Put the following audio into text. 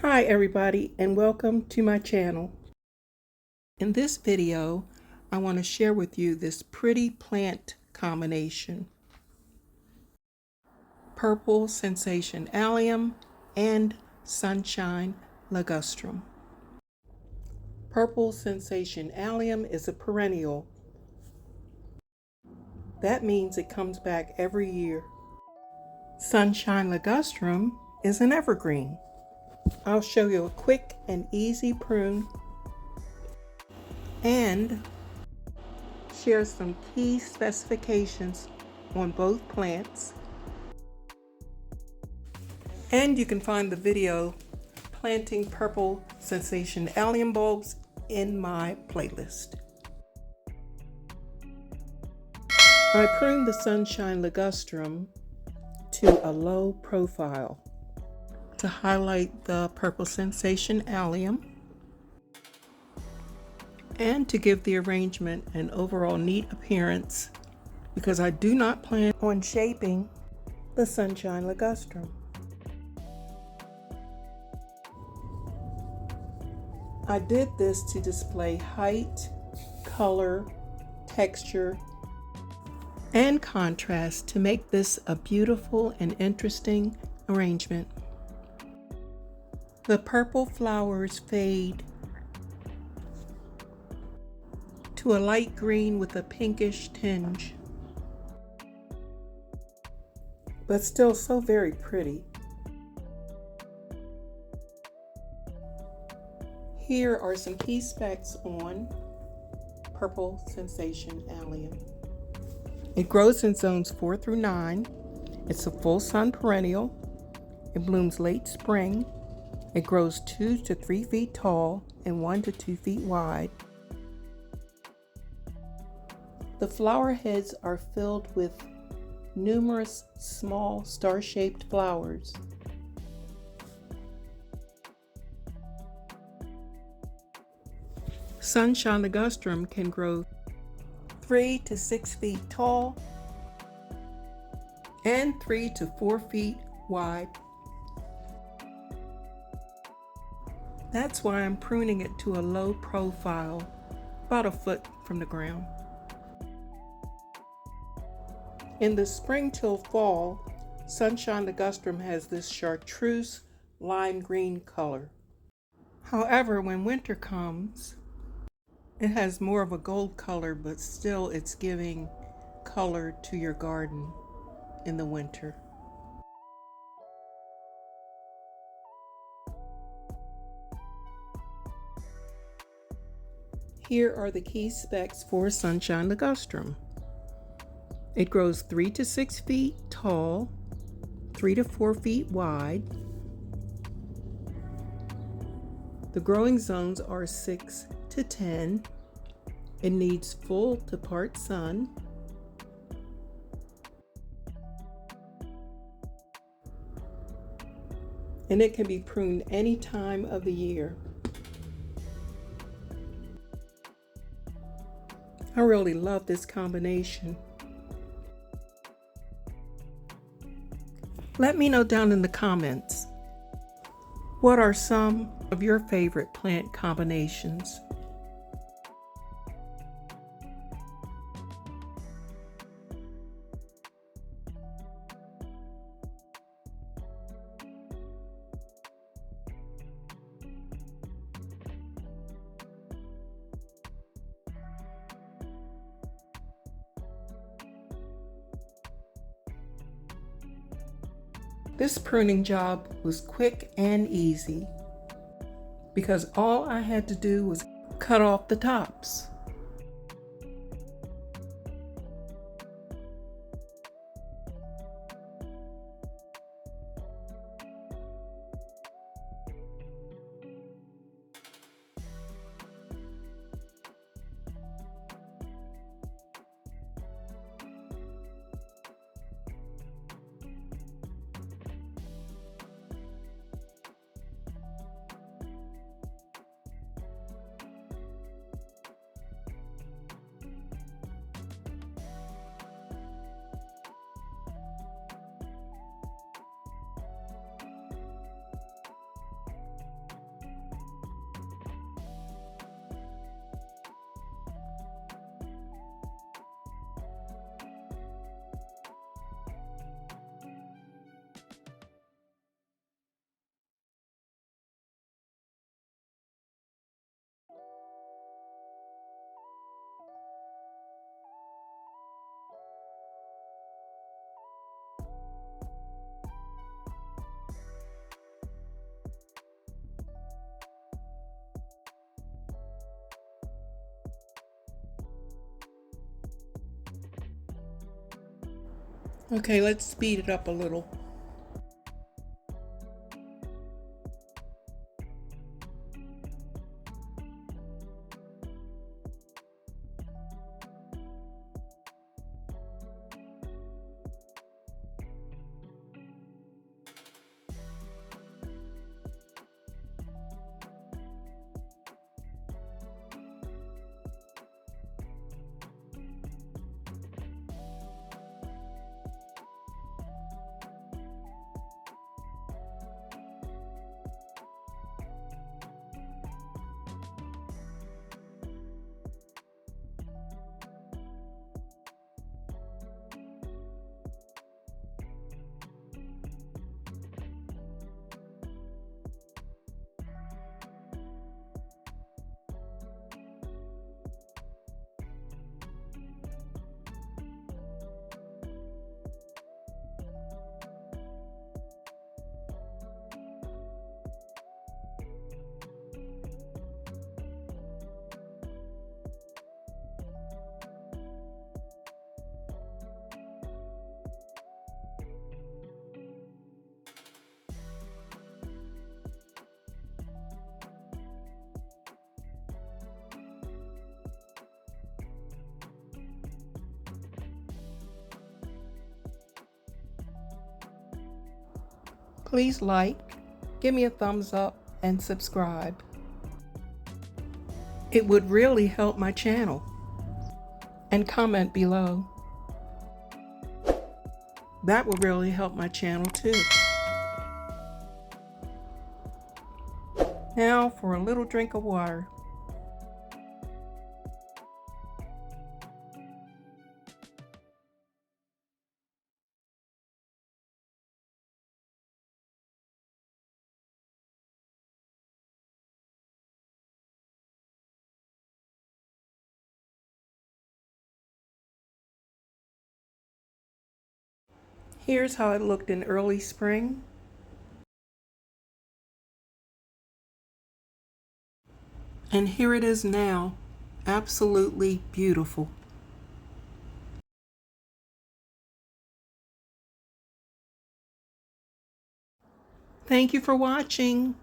Hi everybody, and welcome to my channel. In this video, I want to share with you this pretty plant combination. Purple Sensation Allium and Sunshine Ligustrum. Purple Sensation Allium is a perennial. That means it comes back every year. Sunshine Ligustrum is an evergreen. I'll show you a quick and easy prune and share some key specifications on both plants. And you can find the video Planting Purple Sensation Allium Bulbs in my playlist. I pruned the Sunshine Ligustrum to a low profile to highlight the Purple Sensation Allium and to give the arrangement an overall neat appearance, because I do not plan on shaping the Sunshine Ligustrum. I did this to display height, color, texture, and contrast to make this a beautiful and interesting arrangement. The purple flowers fade to a light green with a pinkish tinge, but still so very pretty. Here are some key specs on Purple Sensation Allium. It grows in zones 4 through 9. It's a full sun perennial. It blooms late spring. It grows 2 to 3 feet tall and 1 to 2 feet wide. The flower heads are filled with numerous small star-shaped flowers. Sunshine Ligustrum can grow 3 to 6 feet tall and 3 to 4 feet wide. That's why I'm pruning it to a low profile, about a foot from the ground. In the spring till fall, Sunshine Ligustrum has this chartreuse lime green color. However, when winter comes, it has more of a gold color, but still it's giving color to your garden in the winter. Here are the key specs for Sunshine Ligustrum. It grows 3 to 6 feet tall, 3 to 4 feet wide. The growing zones are 6 to 10. It needs full to part sun. And it can be pruned any time of the year. I really love this combination. Let me know down in the comments, what are some of your favorite plant combinations? This pruning job was quick and easy because all I had to do was cut off the tops. Okay, let's speed it up a little. Please like, give me a thumbs up, and subscribe. It would really help my channel. And comment below. That will really help my channel too. Now for a little drink of water. Here's how it looked in early spring. And here it is now. Absolutely beautiful. Thank you for watching.